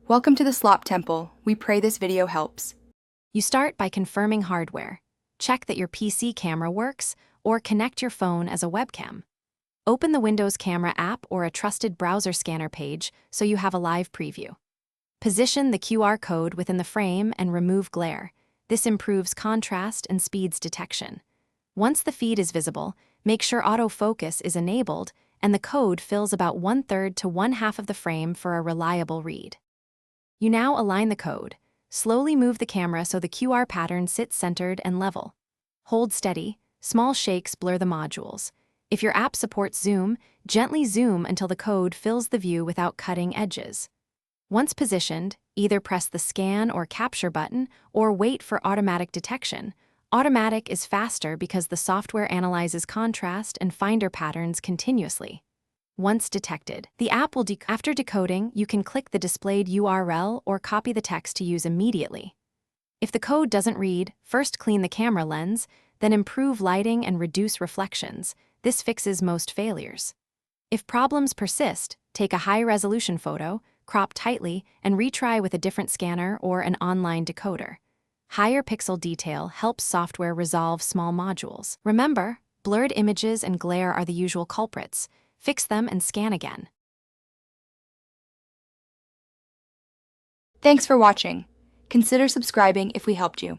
Welcome to the Slop Temple. We pray this video helps. You start by confirming hardware. Check that your PC camera works, or connect your phone as a webcam. Open the Windows Camera app or a trusted browser scanner page so you have a live preview. Position the QR code within the frame and remove glare. This improves contrast and speeds detection. Once the feed is visible, make sure autofocus is enabled and the code fills about 1/3 to 1/2 of the frame for a reliable read. You now align the code. Slowly move the camera so the QR pattern sits centered and level. Hold steady. Small shakes blur the modules. If your app supports zoom, gently zoom until the code fills the view without cutting edges. Once positioned, either press the scan or capture button or wait for automatic detection. Automatic is faster because the software analyzes contrast and finder patterns continuously. Once detected, the app will after decoding, you can click the displayed URL or copy the text to use immediately. If the code doesn't read, first clean the camera lens, then improve lighting and reduce reflections. This fixes most failures. If problems persist, take a high-resolution photo, crop tightly, and retry with a different scanner or an online decoder. Higher pixel detail helps software resolve small modules. Remember, blurred images and glare are the usual culprits. Fix them and scan again. Thanks for watching. Consider subscribing if we helped you.